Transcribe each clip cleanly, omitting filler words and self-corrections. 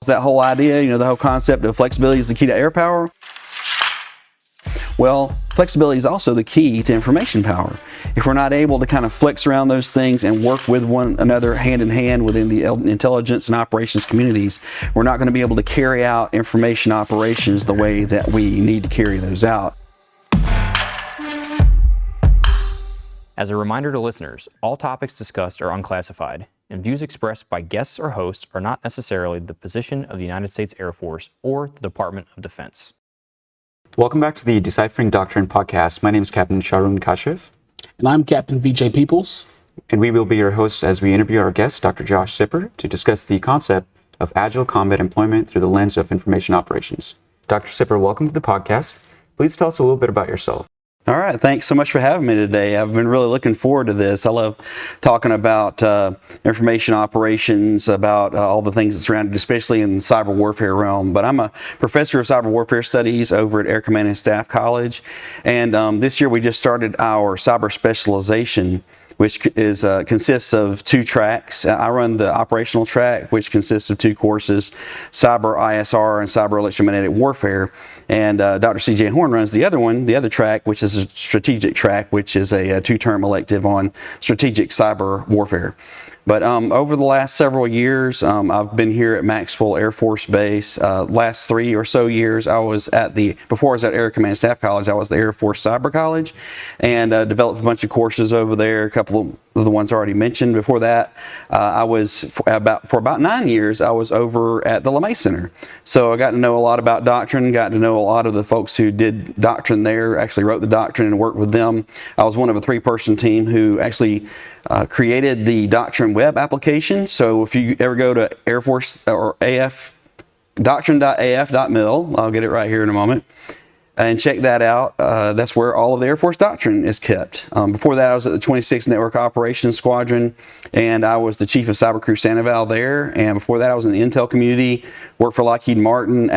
was that whole idea, the whole concept of flexibility is the key to air power. Well, flexibility is also the key to information power. If we're not able to kind of flex around those things and work with one another hand in hand within the intelligence and operations communities, we're not going to be able to carry out information operations the way that we need to carry those out. As a reminder to listeners, all topics discussed are unclassified, and views expressed by guests or hosts are not necessarily the position of the United States Air Force or the Department of Defense. Welcome back to the Deciphering Doctrine podcast. My name is Captain Sharon Kashev. And I'm Captain VJ Peoples. And we will be your hosts as we interview our guest, Dr. Josh Zipper, to discuss the concept of Agile Combat Employment through the lens of information operations. Dr. Zipper, welcome to the podcast. Please tell us a little bit about yourself. All right, thanks so much for having me today. I've been really looking forward to this. I love talking about information operations, about all the things that surround it, especially in the cyber warfare realm. But I'm a professor of cyber warfare studies over at Air Command and Staff College. And this year we just started our cyber specialization, which is consists of 2 tracks. I run the operational track, which consists of 2 courses, Cyber ISR and Cyber Electromagnetic Warfare. And Dr. C.J. Horn runs the other track, which is a strategic track, which is a 2-term elective on strategic cyber warfare. But over the last several years, I've been here at Maxwell Air Force Base. Last 3 or so years, before I was at Air Command and Staff College, I was at the Air Force Cyber College and developed a bunch of courses over there, a couple of the ones already mentioned. Before that, for about 9 years, I was over at the LeMay Center. So I got to know a lot about Doctrine, got to know a lot of the folks who did Doctrine there, actually wrote the Doctrine and worked with them. I was one of a 3-person team who actually created the Doctrine web application. So if you ever go to Air Force or doctrine.af.mil, I'll get it right here in a moment, and check that out. That's where all of the Air Force Doctrine is kept. Before that, I was at the 26th Network Operations Squadron, and I was the Chief of Cyber Crew Sandoval there. And before that, I was in the Intel community, worked for Lockheed Martin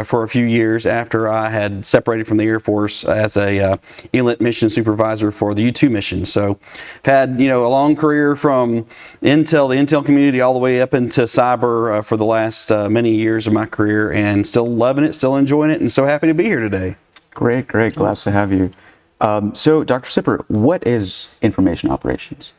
for a few years after I had separated from the Air Force as a ELINT mission supervisor for the U-2 mission. So I've had a long career from the Intel community all the way up into cyber for the last many years of my career, and still loving it, still enjoying it, and so happy to be here today. Great. Glad to have you. So, Dr. Zipper, what is information operations?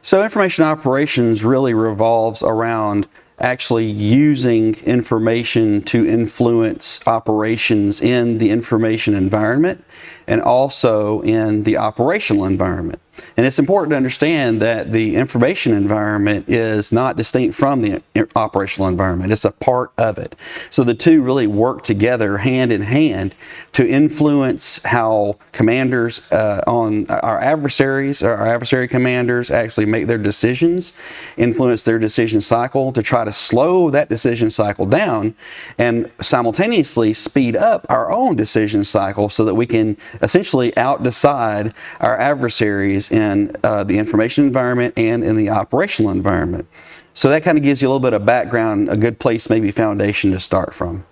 So information operations really revolves around actually using information to influence operations in the information environment and also in the operational environment. And it's important to understand that the information environment is not distinct from the operational environment. It's a part of it. So the two really work together hand in hand to influence how commanders on our adversary commanders actually make their decisions, influence their decision cycle to try to slow that decision cycle down and simultaneously speed up our own decision cycle so that we can essentially out-decide our adversaries in the information environment and in the operational environment. So that kind of gives you a little bit of background, a good place, maybe foundation to start from.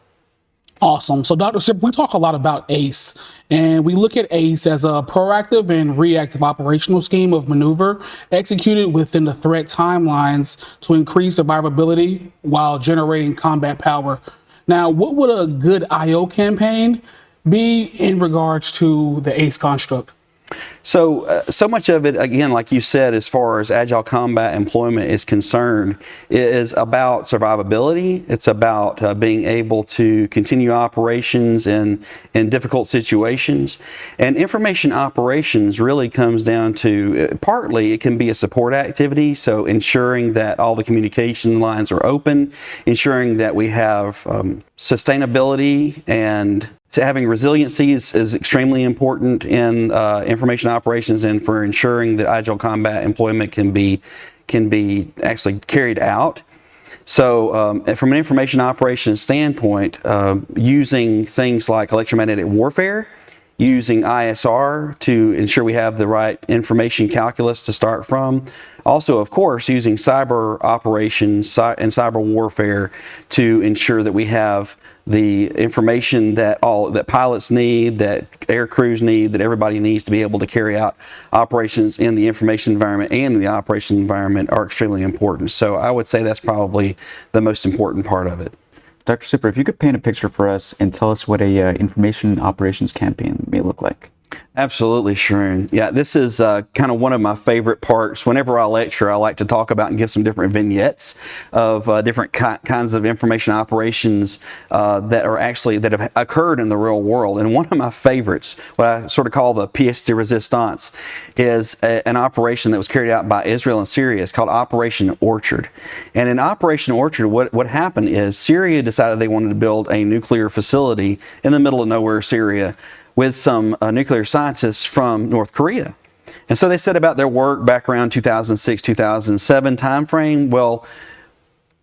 Awesome. So Dr. Zipper, we talk a lot about ACE, and we look at ACE as a proactive and reactive operational scheme of maneuver executed within the threat timelines to increase survivability while generating combat power. Now, what would a good IO campaign be in regards to the ACE construct? So much of it, again, like you said, as far as Agile Combat Employment is concerned, is about survivability. It's about being able to continue operations in difficult situations. And information operations really comes down to, partly it can be a support activity, so ensuring that all the communication lines are open, ensuring that we have sustainability, and so having resiliency is extremely important in information operations and for ensuring that Agile Combat Employment can be actually carried out. So from an information operations standpoint, using things like electromagnetic warfare, using ISR to ensure we have the right information calculus to start from. Also, of course, using cyber operations and cyber warfare to ensure that we have the information that pilots need, that air crews need, that everybody needs to be able to carry out operations in the information environment and in the operation environment are extremely important. So I would say that's probably the most important part of it. Dr. Sipper, if you could paint a picture for us and tell us what a information operations campaign may look like. Absolutely, Sharon. Yeah, this is kind of one of my favorite parts. Whenever I lecture, I like to talk about and give some different vignettes of different kinds of information operations that have occurred in the real world. And one of my favorites, what I sort of call the pièce de résistance, is an operation that was carried out by Israel and Syria. It's called Operation Orchard. And in Operation Orchard, what happened is Syria decided they wanted to build a nuclear facility in the middle of nowhere, Syria, with some nuclear scientists from North Korea. And so they set about their work back around 2006, 2007 timeframe. Well,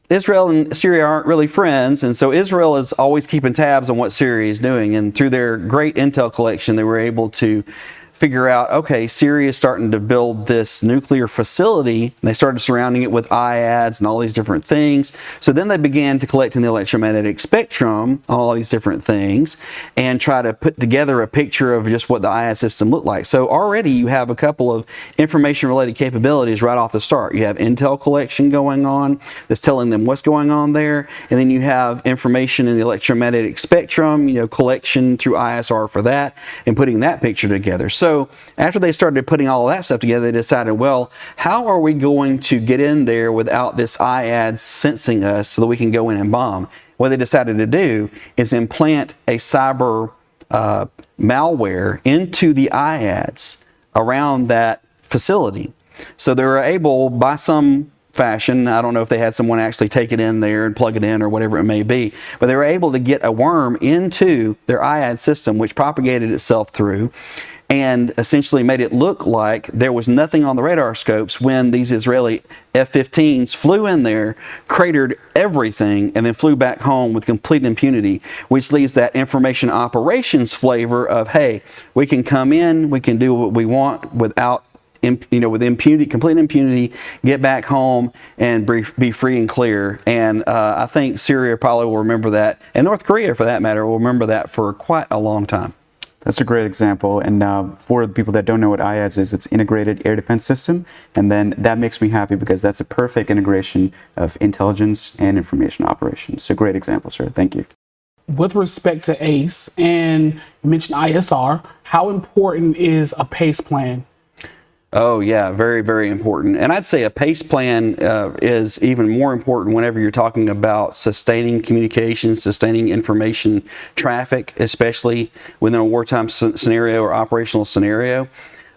Israel and Syria aren't really friends, and so Israel is always keeping tabs on what Syria is doing. And through their great intel collection, they were able to figure out, okay, Syria is starting to build this nuclear facility, and they started surrounding it with IADs and all these different things. So then they began to collect in the electromagnetic spectrum all these different things and try to put together a picture of just what the IAD system looked like. So already you have a couple of information-related capabilities right off the start. You have intel collection going on that's telling them what's going on there, and then you have information in the electromagnetic spectrum, collection through ISR for that, and putting that picture together. So after they started putting all of that stuff together, they decided, well, how are we going to get in there without this IAD sensing us so that we can go in and bomb? What they decided to do is implant a cyber malware into the IADs around that facility. So they were able, by some fashion, I don't know if they had someone actually take it in there and plug it in or whatever it may be, but they were able to get a worm into their IAD system, which propagated itself through and essentially made it look like there was nothing on the radar scopes when these Israeli F-15s flew in there, cratered everything, and then flew back home with complete impunity, which leaves that information operations flavor of, hey, we can come in, we can do what we want without with impunity, complete impunity, get back home and be free and clear. And I think Syria probably will remember that, and North Korea, for that matter, will remember that for quite a long time. That's a great example. And for the people that don't know what IADS is, it's Integrated Air Defense System. And then that makes me happy because that's a perfect integration of intelligence and information operations. So great example, sir. Thank you. With respect to ACE, and you mentioned ISR, how important is a PACE plan? Oh yeah, very, very important. And I'd say a PACE plan is even more important whenever you're talking about sustaining communications, sustaining information traffic, especially within a wartime scenario or operational scenario.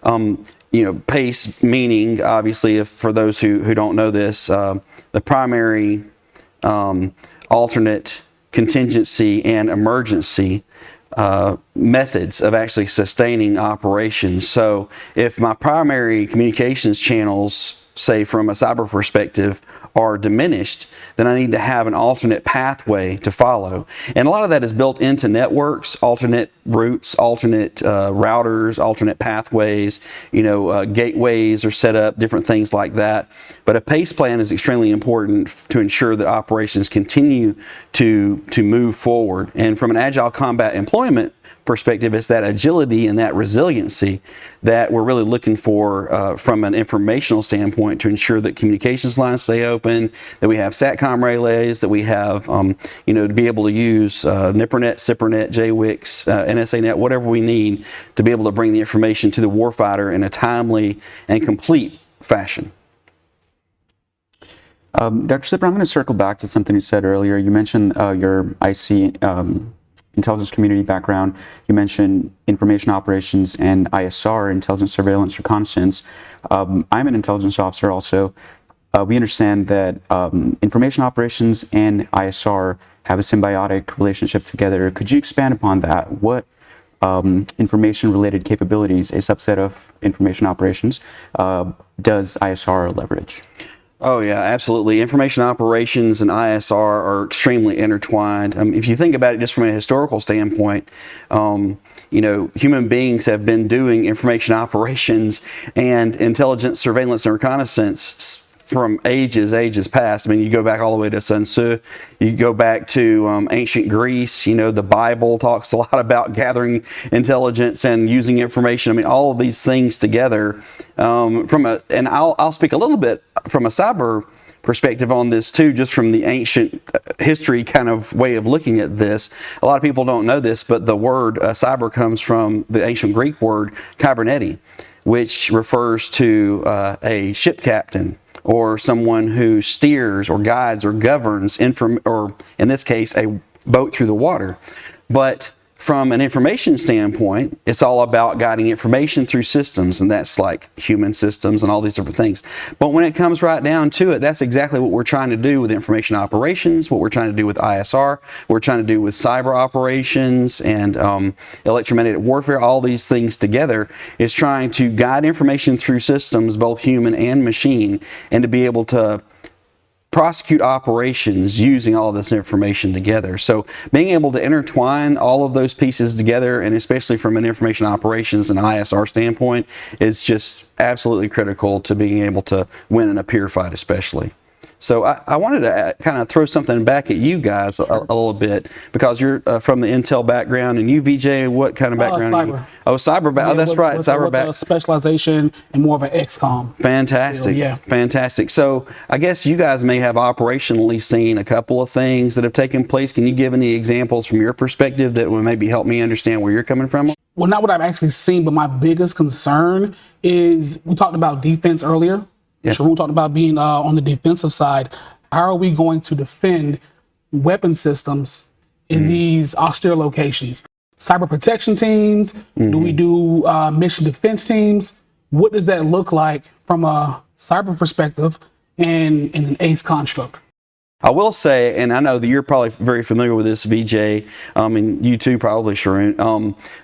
PACE meaning, obviously, for those who don't know this, the primary, alternate, contingency, and emergency methods of actually sustaining operations. So if my primary communications channels, say from a cyber perspective, are diminished, then I need to have an alternate pathway to follow. And a lot of that is built into networks, alternate routes, alternate routers, alternate pathways, gateways are set up, different things like that. But a PACE plan is extremely important to ensure that operations continue to move forward. And from an Agile Combat Employment perspective, it's that agility and that resiliency that we're really looking for from an informational standpoint to ensure that communications lines stay open, that we have SATCOM relays, that we have, to be able to use NIPRNet, CIPRNet, JWICS, NSANet, whatever we need to be able to bring the information to the warfighter in a timely and complete fashion. Dr. Sipper, I'm going to circle back to something you said earlier. You mentioned your IC intelligence community background. You mentioned information operations and ISR, intelligence, surveillance, reconnaissance. I'm an intelligence officer also. We understand that information operations and ISR have a symbiotic relationship together. Could you expand upon that? What information-related capabilities, a subset of information operations, does ISR leverage? Oh yeah, absolutely. Information operations and ISR are extremely intertwined. If you think about it just from a historical standpoint, human beings have been doing information operations and intelligence, surveillance, and reconnaissance from ages past. You go back all the way to Sun Tzu, you go back to ancient Greece, the Bible talks a lot about gathering intelligence and using information. All of these things together and I'll speak a little bit from a cyber perspective on this too, just from the ancient history kind of way of looking at this. A lot of people don't know this, but the word cyber comes from the ancient Greek word kyberneti, which refers to a ship captain or someone who steers or guides or governs, or in this case, a boat through the water. But from an information standpoint, it's all about guiding information through systems, and that's like human systems and all these different things. But when it comes right down to it, that's exactly what we're trying to do with information operations, what we're trying to do with ISR, what we're trying to do with cyber operations and electromagnetic warfare. All these things together is trying to guide information through systems, both human and machine, and to be able to prosecute operations using all of this information together. So being able to intertwine all of those pieces together, and especially from an information operations and ISR standpoint, is just absolutely critical to being able to win in a peer fight especially. So I wanted to kind of throw something back at you guys a little bit, because you're from the Intel background, and you, VJ, what kind of background? Cyber. Cyber. Yeah, that's right. Cyber back. Specialization and more of an XCOM. Fantastic. Yeah. Fantastic. So I guess you guys may have operationally seen a couple of things that have taken place. Can you give any examples from your perspective that would maybe help me understand where you're coming from? Well, not what I've actually seen, but my biggest concern is, we talked about defense earlier. Yeah. Sharon talked about being on the defensive side. How are we going to defend weapon systems in these austere locations? Cyber protection teams? Do we do mission defense teams? What does that look like from a cyber perspective and in an ACE construct? I will say, and I know that you're probably very familiar with this, VJ, and you too probably, Sharon,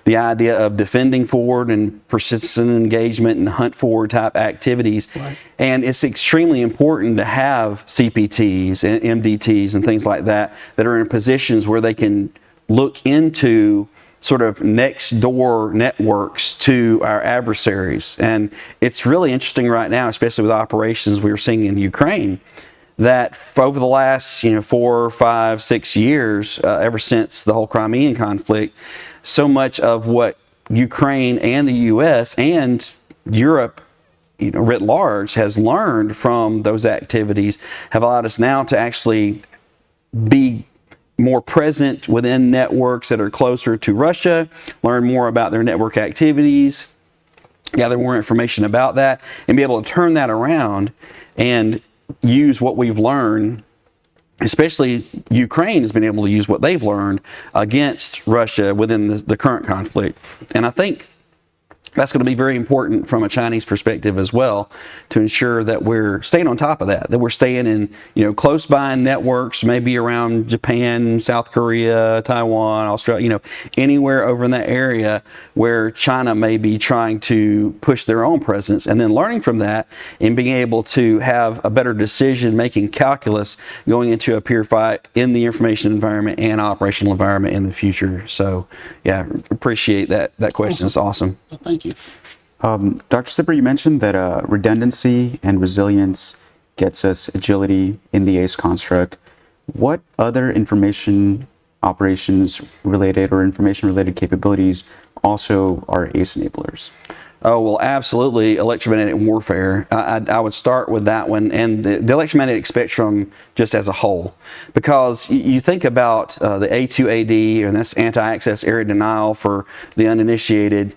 the idea of defending forward and persistent engagement and hunt forward type activities. Right. And it's extremely important to have CPTs and MDTs and things like that are in positions where they can look into sort of next door networks to our adversaries. And it's really interesting right now, especially with operations we're seeing in Ukraine, that over the last 4, 5, 6 years, ever since the whole Crimean conflict, so much of what Ukraine and the U.S. and Europe writ large has learned from those activities have allowed us now to actually be more present within networks that are closer to Russia, learn more about their network activities, gather more information about that, and be able to turn that around and use what we've learned. Especially Ukraine has been able to use what they've learned against Russia within the current conflict. And I think that's going to be very important from a Chinese perspective as well, to ensure that we're staying on top of that we're staying in, close by networks, maybe around Japan, South Korea, Taiwan, Australia, anywhere over in that area where China may be trying to push their own presence, and then learning from that and being able to have a better decision-making calculus going into a peer fight in the information environment and operational environment in the future. So, yeah, appreciate that question. It's awesome. Thank you. Dr. Sipper, you mentioned that redundancy and resilience gets us agility in the ACE construct. What other information operations related or information related capabilities also are ACE enablers? Oh, well, absolutely. Electromagnetic warfare. I would start with that one, and the electromagnetic spectrum just as a whole. Because you think about the A2AD, and that's anti-access area denial for the uninitiated,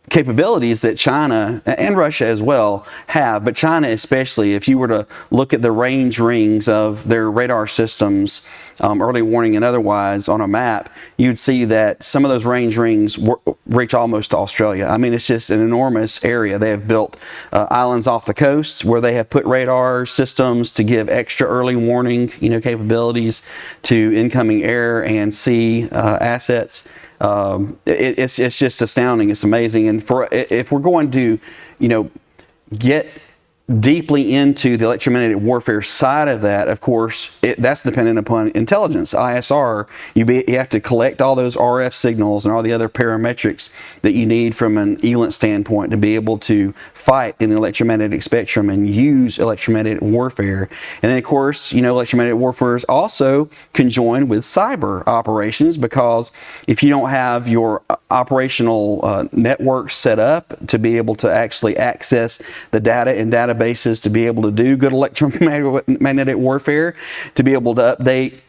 capabilities that China and Russia as well have, but China especially. If you were to look at the range rings of their radar systems, early warning and otherwise, on a map, you'd see that some of those range rings reach almost to Australia. I mean, it's just an enormous area. They have built islands off the coast where they have put radar systems to give extra early warning, capabilities to incoming air and sea assets. It's just astounding. It's amazing. And if we're going to, get deeply into the electromagnetic warfare side of that, of course, that's dependent upon intelligence. ISR, you have to collect all those RF signals and all the other parametrics that you need from an ELINT standpoint to be able to fight in the electromagnetic spectrum and use electromagnetic warfare. And then, of course, electromagnetic warfare is also conjoined with cyber operations, because if you don't have your operational network set up to be able to actually access the data and database databases to be able to do good electromagnetic warfare, to be able to update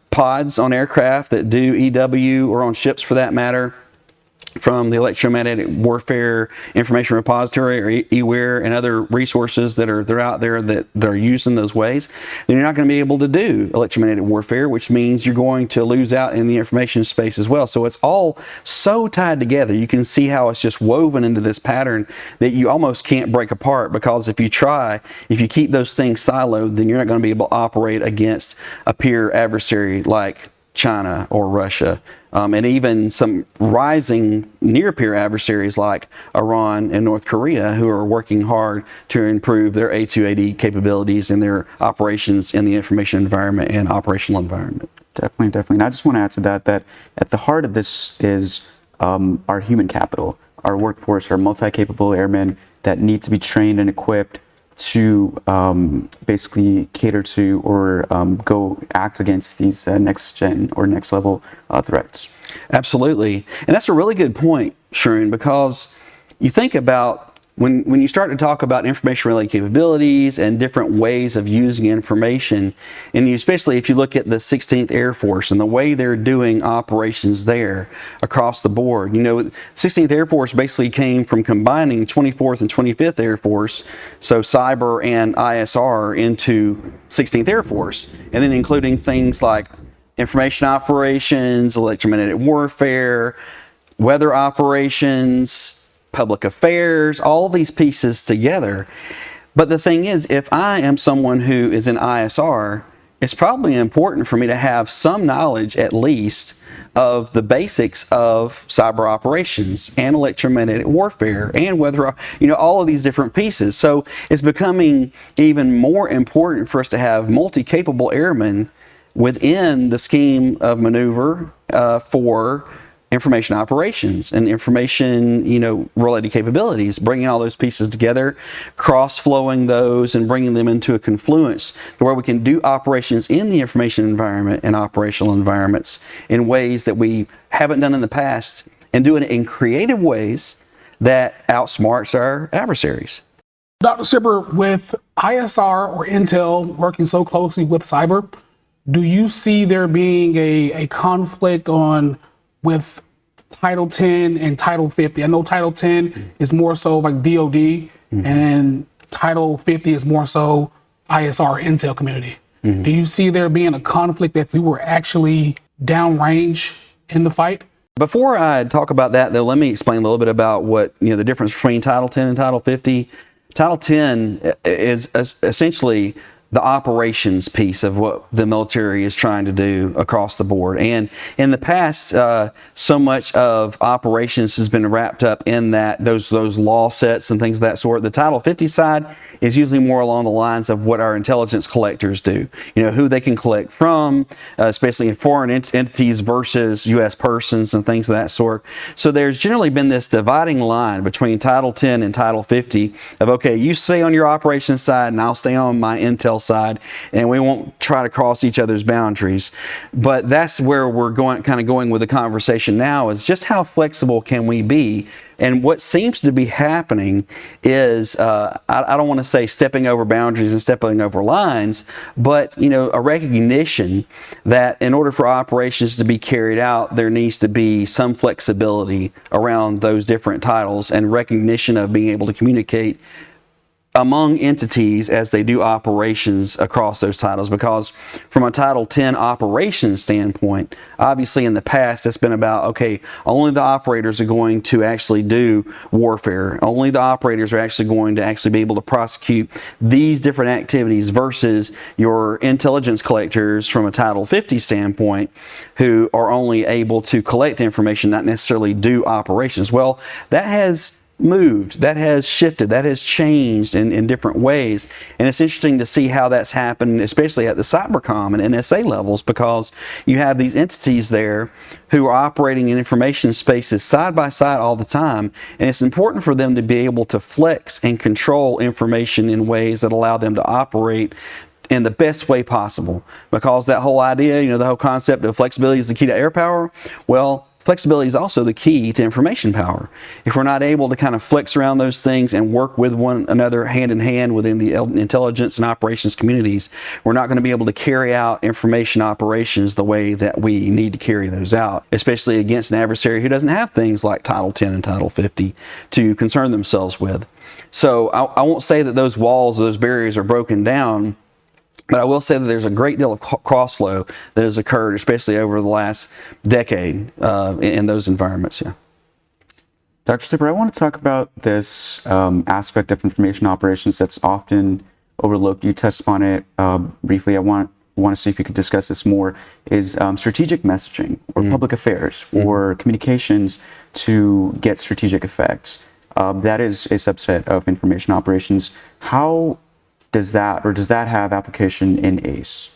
pods on aircraft that do EW, or on ships for that matter, from the electromagnetic warfare information repository, or EWARE, and other resources that are out there that are used in those ways, then you're not going to be able to do electromagnetic warfare, which means you're going to lose out in the information space as well. So it's all so tied together. You can see how it's just woven into this pattern that you almost can't break apart, because if you keep those things siloed, then you're not going to be able to operate against a peer adversary like China or Russia, and even some rising near-peer adversaries like Iran and North Korea, who are working hard to improve their A2AD capabilities and their operations in the information environment and operational environment. Definitely. And I just want to add to that at the heart of this is our human capital, our workforce, our multi-capable airmen that need to be trained and equipped to basically cater to or go act against these next gen or next level threats. Absolutely. And that's a really good point, Shroon, because you think about when you start to talk about information-related capabilities and different ways of using information, and especially if you look at the 16th Air Force and the way they're doing operations there across the board. 16th Air Force basically came from combining 24th and 25th Air Force, so cyber and ISR, into 16th Air Force, and then including things like information operations, electromagnetic warfare, weather operations, public affairs, all these pieces together. But the thing is, if I am someone who is in ISR, it's probably important for me to have some knowledge, at least, of the basics of cyber operations and electromagnetic warfare and weather, all of these different pieces. So it's becoming even more important for us to have multi-capable airmen within the scheme of maneuver for information operations and information, related capabilities, bringing all those pieces together, cross-flowing those and bringing them into a confluence to where we can do operations in the information environment and operational environments in ways that we haven't done in the past, and doing it in creative ways that outsmarts our adversaries. Dr. Sipper, with ISR or Intel working so closely with cyber, do you see there being a conflict with Title 10 and Title 50? I know Title 10 is more so like DOD, and Title 50 is more so ISR Intel community. Do you see there being a conflict if we were actually downrange in the fight? Before I talk about that, though, let me explain a little bit about what the difference between Title 10 and Title 50. Title 10 is essentially the operations piece of what the military is trying to do across the board. And in the past, so much of operations has been wrapped up in those law sets and things of that sort. The Title 50 side is usually more along the lines of what our intelligence collectors do. Who they can collect from, especially in foreign entities versus U.S. persons and things of that sort. So there's generally been this dividing line between Title 10 and Title 50 of, okay, you stay on your operations side and I'll stay on my intel side, and we won't try to cross each other's boundaries. But that's where we're going with the conversation now, is just how flexible can we be? And what seems to be happening is, I don't want to say stepping over boundaries and stepping over lines, but a recognition that in order for operations to be carried out, there needs to be some flexibility around those different titles, and recognition of being able to communicate among entities as they do operations across those titles. Because from a Title 10 operations standpoint, obviously in the past it's been about, okay, only the operators are going to actually do warfare. Only the operators are actually going to be able to prosecute these different activities, versus your intelligence collectors from a Title 50 standpoint, who are only able to collect information, not necessarily do operations. Well, that has moved, that has shifted, that has changed in different ways. And it's interesting to see how that's happened, especially at the cybercom and NSA levels, because you have these entities there who are operating in information spaces side by side all the time. And it's important for them to be able to flex and control information in ways that allow them to operate in the best way possible. Because that whole idea, the whole concept of flexibility is the key to air power. Well, flexibility is also the key to information power. If we're not able to kind of flex around those things and work with one another hand in hand within the intelligence and operations communities, we're not going to be able to carry out information operations the way that we need to carry those out, especially against an adversary who doesn't have things like Title 10 and Title 50 to concern themselves with. So I won't say that those walls, those barriers are broken down, but I will say that there's a great deal of crossflow that has occurred, especially over the last decade in those environments. Yeah. Dr. Sipper, I want to talk about this aspect of information operations that's often overlooked. You touched upon it briefly. I want to see if you could discuss this more, is strategic messaging or public affairs or communications to get strategic effects. That is a subset of information operations. How does that have application in ACE?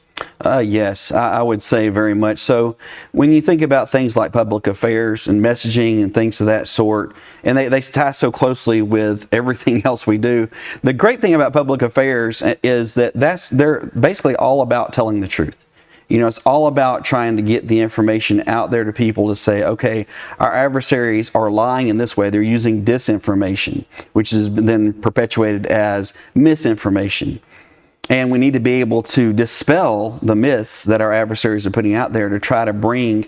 Yes, I would say very much so. When you think about things like public affairs and messaging and things of that sort, and they tie so closely with everything else we do, the great thing about public affairs is that they're basically all about telling the truth. You know, it's all about trying to get the information out there to people to say, okay, our adversaries are lying in this way. They're using disinformation, which has been then perpetuated as misinformation. And we need to be able to dispel the myths that our adversaries are putting out there to try to bring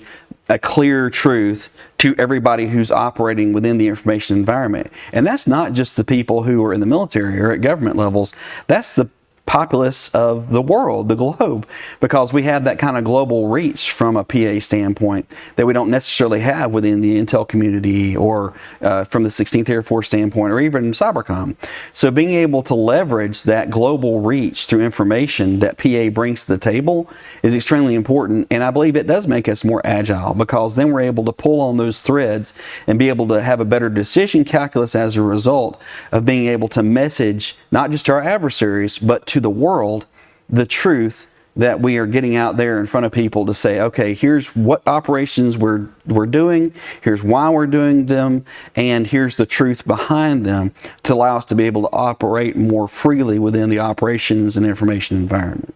a clear truth to everybody who's operating within the information environment. And that's not just the people who are in the military or at government levels. That's the populace of the world, the globe, because we have that kind of global reach from a PA standpoint that we don't necessarily have within the intel community or from the 16th Air Force standpoint or even Cybercom. So being able to leverage that global reach through information that PA brings to the table is extremely important, and I believe it does make us more agile because then we're able to pull on those threads and be able to have a better decision calculus as a result of being able to message not just to our adversaries but to the world the truth that we are getting out there in front of people to say, okay, here's what operations we're doing, here's why we're doing them, and here's the truth behind them to allow us to be able to operate more freely within the operations and information environment.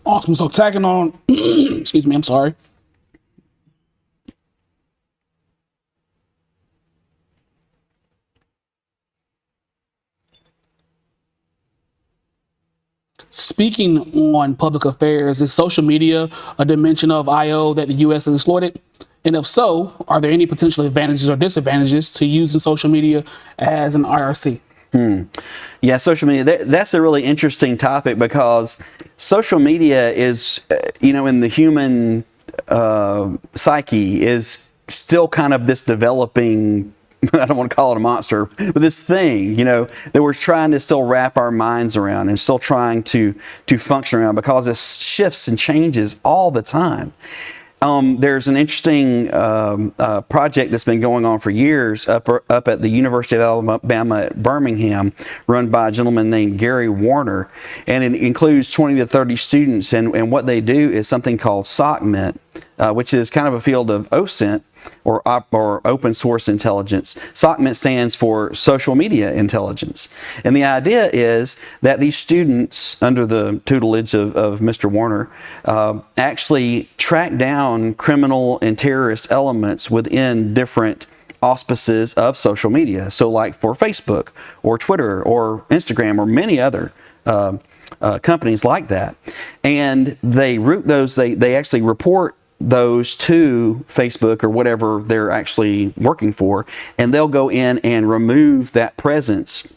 Awesome. So tagging on, excuse me, I'm sorry. Speaking on public affairs, is social media a dimension of I/O that the U.S. has exploited? And if so, are there any potential advantages or disadvantages to using social media as an IRC? Yeah, social media, that's a really interesting topic because social media is, in the human psyche is still kind of this developing, I don't want to call it a monster, but this thing, that we're trying to still wrap our minds around and still trying to function around because it shifts and changes all the time. There's an interesting project that's been going on for years up at the University of Alabama at Birmingham, run by a gentleman named Gary Warner, and it includes 20 to 30 students, and what they do is something called omit, which is kind of a field of OSINT, or open source intelligence. SOCMINT stands for social media intelligence. And the idea is that these students, under the tutelage of Mr. Warner, actually track down criminal and terrorist elements within different auspices of social media. So like for Facebook or Twitter or Instagram or many other companies like that. And they route those, they actually report those to Facebook or whatever they're actually working for, and they'll go in and remove that presence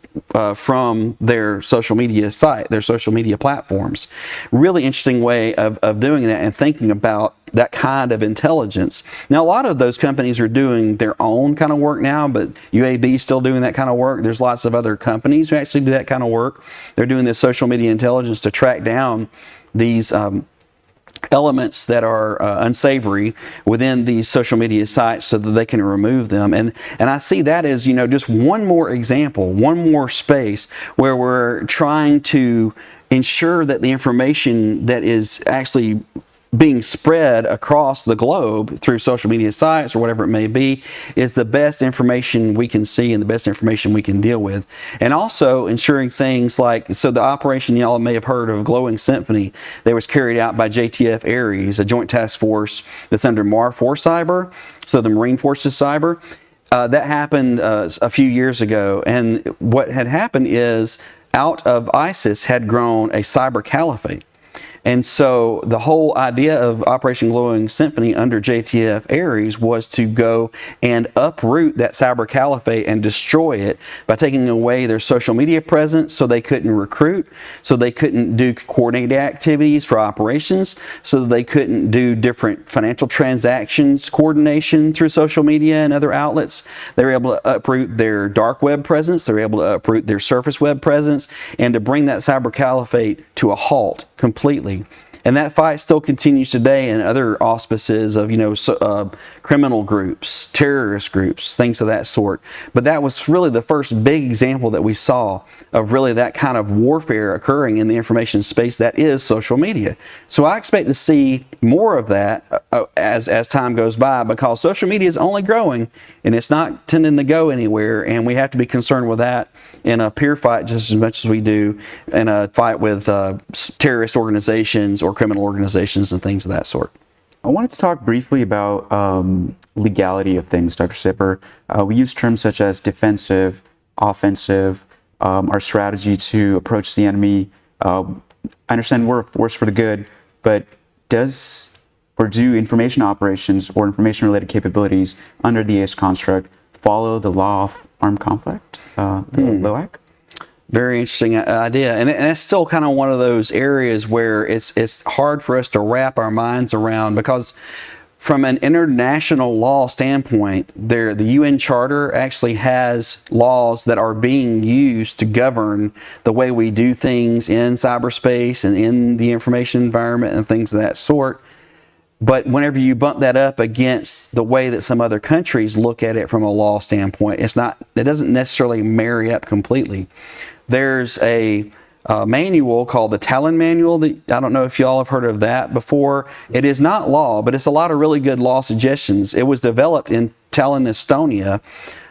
from their social media site, their social media platforms. Really interesting way of doing that and thinking about that kind of intelligence. Now, a lot of those companies are doing their own kind of work now, but UAB is still doing that kind of work. There's lots of other companies who actually do that kind of work. They're doing this social media intelligence to track down these elements that are unsavory within these social media sites so that they can remove them. And I see that as, just one more example, one more space where we're trying to ensure that the information that is actually being spread across the globe through social media sites or whatever it may be is the best information we can see and the best information we can deal with. And also ensuring things like, so the operation y'all may have heard of, Glowing Symphony, that was carried out by JTF Ares, a joint task force that's under MAR-4 Cyber, so the Marine Forces Cyber. That happened a few years ago, and what had happened is out of ISIS had grown a cyber caliphate. And so the whole idea of Operation Glowing Symphony under JTF Ares was to go and uproot that cyber caliphate and destroy it by taking away their social media presence so they couldn't recruit, so they couldn't do coordinated activities for operations, so they couldn't do different financial transactions coordination through social media and other outlets. They were able to uproot their dark web presence, they were able to uproot their surface web presence, and to bring that cyber caliphate to a halt completely. And that fight still continues today in other auspices of, criminal groups, terrorist groups, things of that sort. But that was really the first big example that we saw of really that kind of warfare occurring in the information space that is social media. So I expect to see more of that as time goes by, because social media is only growing and it's not tending to go anywhere, and we have to be concerned with that in a peer fight just as much as we do in a fight with terrorist organizations or criminal organizations and things of that sort. I wanted to talk briefly about legality of things, Dr. Sipper. We use terms such as defensive, offensive, our strategy to approach the enemy. I understand we're a force for the good, but do information operations or information-related capabilities under the ACE construct follow the law of armed conflict, the LOAC? Very interesting idea, and it's still kind of one of those areas where it's hard for us to wrap our minds around, because from an international law standpoint, the UN Charter actually has laws that are being used to govern the way we do things in cyberspace and in the information environment and things of that sort. But whenever you bump that up against the way that some other countries look at it from a law standpoint, it doesn't necessarily marry up completely. There's a manual called the Talon Manual. I don't know if y'all have heard of that before. It is not law, but it's a lot of really good law suggestions. It was developed in Tallinn, Estonia,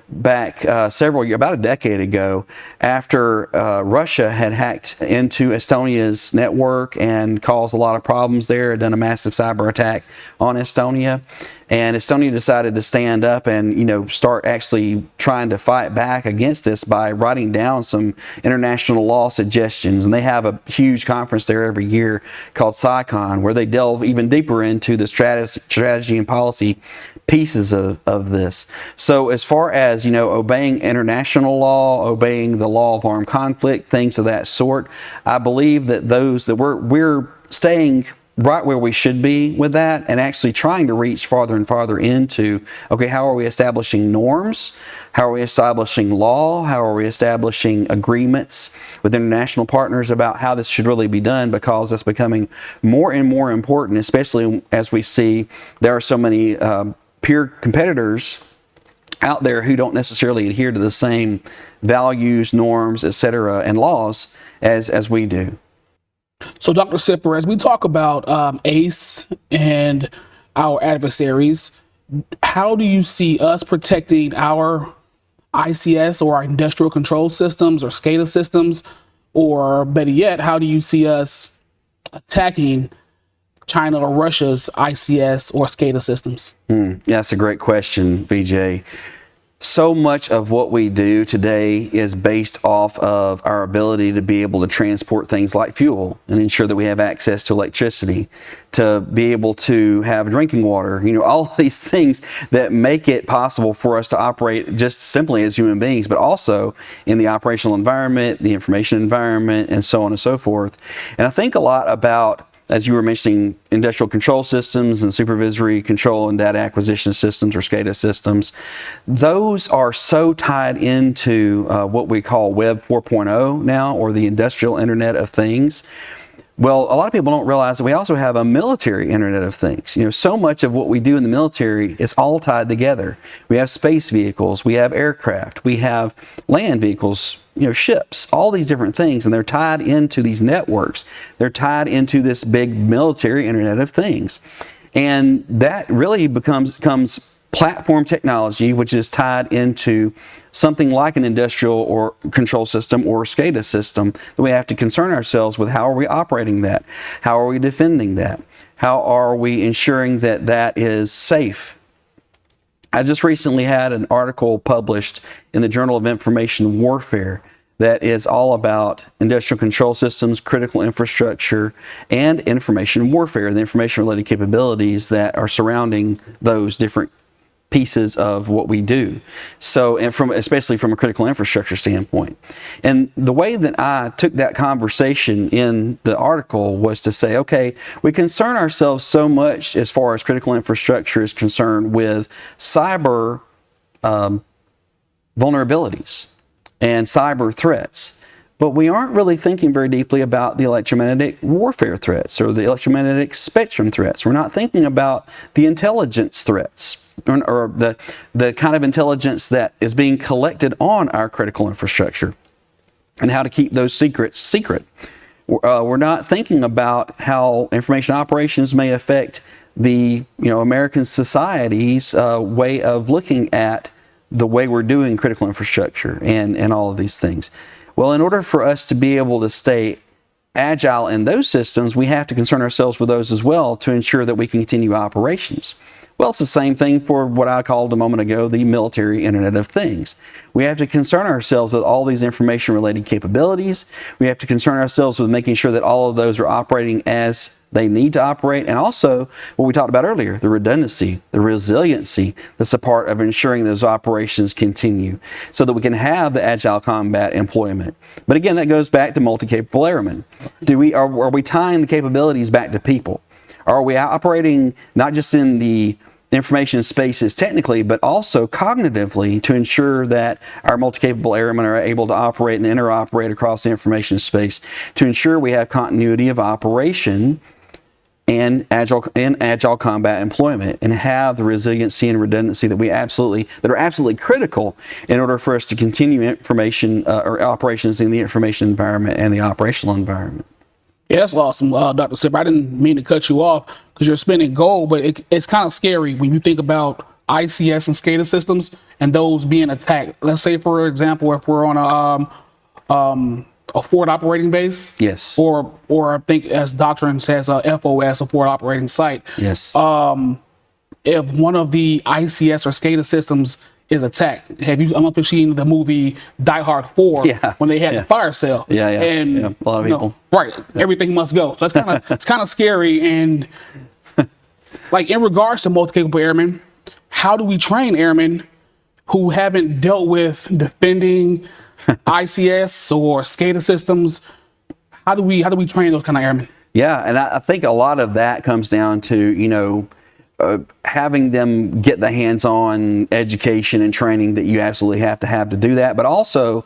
back about a decade ago, after Russia had hacked into Estonia's network and caused a lot of problems there, had done a massive cyber attack on Estonia. And Estonia decided to stand up and, start actually trying to fight back against this by writing down some international law suggestions. And they have a huge conference there every year called SciCon, where they delve even deeper into the strategy and policy pieces of this. So as far as, obeying international law, obeying the law of armed conflict, things of that sort, I believe that we're staying right where we should be with that, and actually trying to reach farther and farther into, okay, how are we establishing norms? How are we establishing law? How are we establishing agreements with international partners about how this should really be done? Because it's becoming more and more important, especially as we see there are so many peer competitors out there who don't necessarily adhere to the same values, norms, etc., and laws as we do. So, Dr. Sipper, as we talk about ACE and our adversaries, how do you see us protecting our ICS or our industrial control systems or SCADA systems? Or better yet, how do you see us attacking China or Russia's ICS or SCADA systems? Yeah, that's a great question, VJ. So much of what we do today is based off of our ability to be able to transport things like fuel and ensure that we have access to electricity, to be able to have drinking water, all of these things that make it possible for us to operate just simply as human beings, but also in the operational environment, the information environment, and so on and so forth. And I think a lot about, as you were mentioning, industrial control systems and supervisory control and data acquisition systems or SCADA systems. Those are so tied into what we call Web 4.0 now, or the industrial Internet of Things, Well, a lot of people don't realize that we also have a military Internet of Things. So much of what we do in the military is all tied together. We have space vehicles, we have aircraft, we have land vehicles, ships, all these different things, and they're tied into these networks. They're tied into this big military Internet of Things. And that really becomes platform technology, which is tied into something like an industrial or control system or SCADA system, that we have to concern ourselves with. How are we operating that? How are we defending that? How are we ensuring that that is safe? I just recently had an article published in the Journal of Information Warfare that is all about industrial control systems, critical infrastructure, and information warfare, the information-related capabilities that are surrounding those different pieces of what we do. So, and especially from a critical infrastructure standpoint. And the way that I took that conversation in the article was to say, okay, we concern ourselves so much as far as critical infrastructure is concerned with cyber vulnerabilities and cyber threats. But we aren't really thinking very deeply about the electromagnetic warfare threats or the electromagnetic spectrum threats. We're not thinking about the intelligence threats or the kind of intelligence that is being collected on our critical infrastructure and how to keep those secrets secret. We're not thinking about how information operations may affect the American society's way of looking at the way we're doing critical infrastructure and all of these things. Well, in order for us to be able to stay agile in those systems, we have to concern ourselves with those as well to ensure that we can continue operations. Well, it's the same thing for what I called a moment ago, the military Internet of Things. We have to concern ourselves with all these information-related capabilities. We have to concern ourselves with making sure that all of those are operating as they need to operate, and also what we talked about earlier, the redundancy, the resiliency that's a part of ensuring those operations continue so that we can have the agile combat employment. But again, that goes back to multi-capable airmen. Are we tying the capabilities back to people? Are we operating not just in the information spaces technically, but also cognitively to ensure that our multi-capable airmen are able to operate and interoperate across the information space to ensure we have continuity of operation and agile combat employment and have the resiliency and redundancy that are absolutely critical in order for us to continue information or operations in the information environment and the operational environment. Yeah, that's awesome, Dr. Sipper. I didn't mean to cut you off because you're spinning gold, but it's kind of scary when you think about ICS and SCADA systems and those being attacked. Let's say, for example, if we're on a forward operating base, yes, or I think as Doctrine says, a FOS, a forward operating site. Yes. If one of the ICS or SCADA systems is attacked, I don't know if you've seen the movie Die Hard 4 when they had the fire sale. And a lot of people. Right, everything must go. So it's kind of scary. And like in regards to multi-capable airmen, how do we train airmen who haven't dealt with defending ICS or SCADA systems? How do we train those kind of airmen? Yeah, and I think a lot of that comes down to having them get the hands-on education and training that you absolutely have to do that, but also,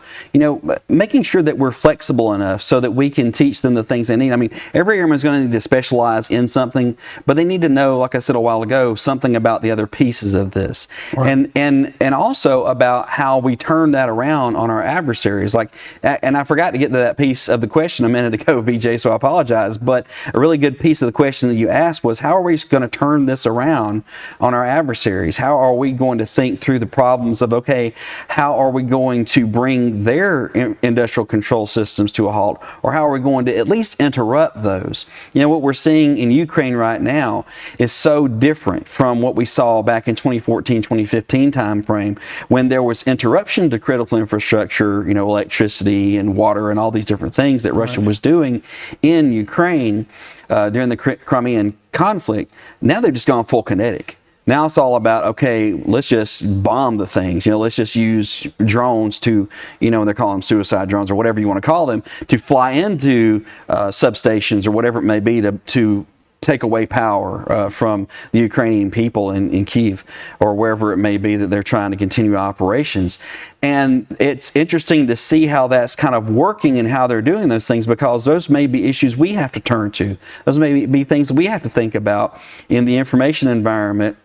making sure that we're flexible enough so that we can teach them the things they need. I mean, every airman is going to need to specialize in something, but they need to know, like I said a while ago, something about the other pieces of this, right. and also about how we turn that around on our adversaries. And I forgot to get to that piece of the question a minute ago, VJ, so I apologize, but a really good piece of the question that you asked was, how are we going to turn this around on our adversaries? How are we going to think through the problems of, okay, how are we going to bring their industrial control systems to a halt? Or how are we going to at least interrupt those? What we're seeing in Ukraine right now is so different from what we saw back in 2014, 2015 timeframe when there was interruption to critical infrastructure, electricity and water and all these different things that Russia was doing in Ukraine during the Crimean conflict. Now they've just gone full kinetic. Now it's all about, okay, let's just bomb the things. Let's just use drones to, they're calling them suicide drones or whatever you want to call them, to fly into substations or whatever it may be to take away power from the Ukrainian people in Kyiv or wherever it may be that they're trying to continue operations. And it's interesting to see how that's kind of working and how they're doing those things, because those may be issues we have to turn to. Those may be things that we have to think about in the information environment,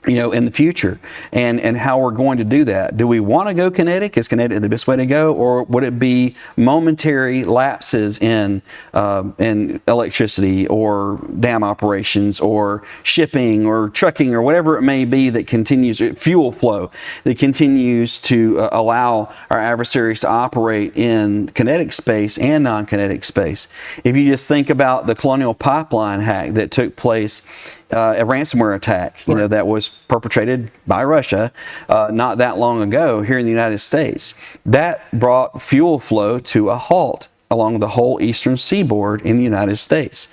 in the future, and how we're going to do that. Do we want to go kinetic? Is kinetic the best way to go, or would it be momentary lapses in electricity or dam operations or shipping or trucking or whatever it may be that continues, fuel flow that continues to allow our adversaries to operate in kinetic space and non-kinetic space? If you just think about the Colonial Pipeline hack that took place, a ransomware attack, that was perpetrated by Russia not that long ago here in the United States. That brought fuel flow to a halt along the whole eastern seaboard in the United States.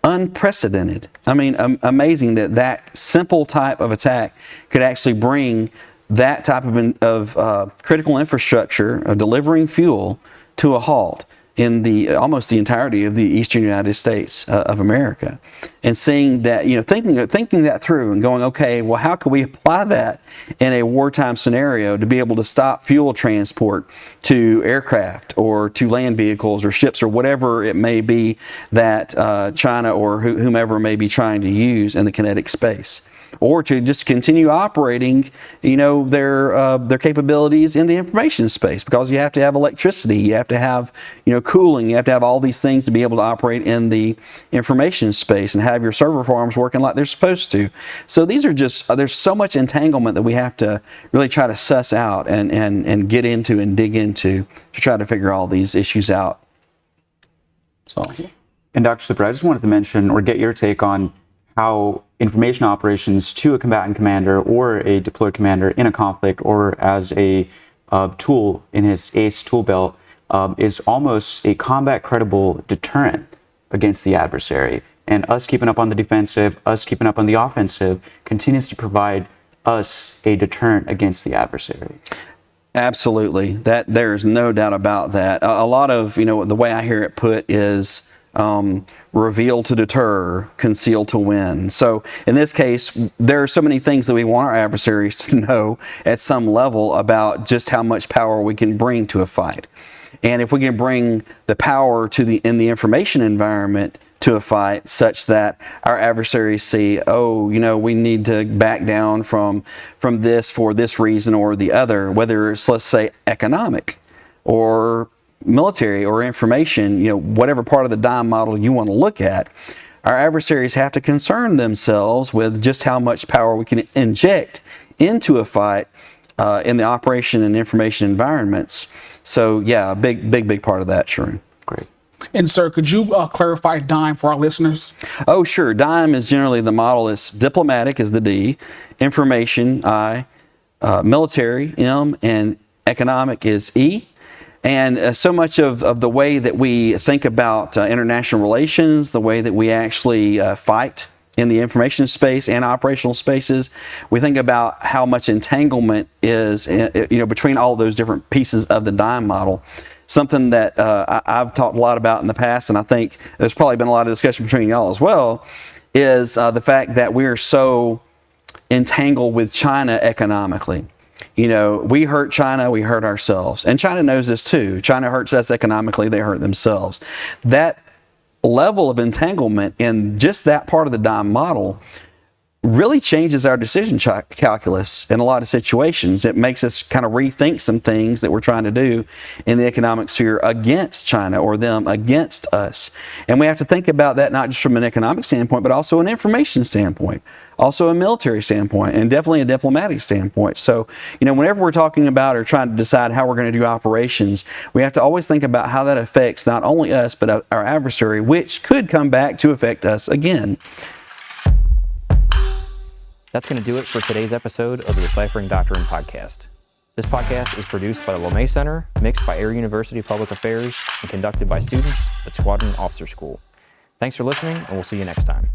Unprecedented. I mean, amazing that simple type of attack could actually bring that type of critical infrastructure of delivering fuel to a halt in almost the entirety of the eastern United States of America. And seeing that, thinking that through and going, okay, well, how can we apply that in a wartime scenario to be able to stop fuel transport to aircraft or to land vehicles or ships or whatever it may be that China or whomever may be trying to use in the kinetic space, or to just continue operating, their capabilities in the information space, because you have to have electricity, you have to have, cooling, you have to have all these things to be able to operate in the information space and have your server farms working like they're supposed to. So these are there's so much entanglement that we have to really try to suss out and get into and dig into to try to figure all these issues out. So, and Dr. Slipper, I just wanted to mention or get your take on how information operations to a combatant commander or a deployed commander in a conflict or as a tool in his ACE tool belt is almost a combat credible deterrent against the adversary. And us keeping up on the defensive, us keeping up on the offensive continues to provide us a deterrent against the adversary. Absolutely. There's no doubt about that. A lot of, the way I hear it put is reveal to deter, conceal to win. So in this case, there are so many things that we want our adversaries to know at some level about just how much power we can bring to a fight. And if we can bring the power in the information environment to a fight such that our adversaries see, we need to back down from this for this reason or the other, whether it's, let's say, economic or military or information, whatever part of the dime model you want to look at, our adversaries have to concern themselves with just how much power we can inject into a fight in the operation and information environments. So yeah, a big part of that, Sharon. Great. And sir, could you clarify DIME for our listeners? Oh, sure. DIME is generally the model is diplomatic is the D, information I, military M, and economic is E. And so much of the way that we think about international relations, the way that we actually fight in the information space and operational spaces, we think about how much entanglement is between all of those different pieces of the DIME model. Something that I've talked a lot about in the past, and I think there's probably been a lot of discussion between y'all as well, is the fact that we're so entangled with China economically. We hurt China, we hurt ourselves. And China knows this too. China hurts us economically, they hurt themselves. That level of entanglement in just that part of the DIME model really changes our decision calculus in a lot of situations. It makes us kind of rethink some things that we're trying to do in the economic sphere against China or them against us. And we have to think about that not just from an economic standpoint, but also an information standpoint, also a military standpoint, and definitely a diplomatic standpoint. So, whenever we're talking about or trying to decide how we're going to do operations, we have to always think about how that affects not only us, but our adversary, which could come back to affect us again. That's going to do it for today's episode of the Deciphering Doctrine podcast. This podcast is produced by the LeMay Center, mixed by Air University Public Affairs, and conducted by students at Squadron Officer School. Thanks for listening, and we'll see you next time.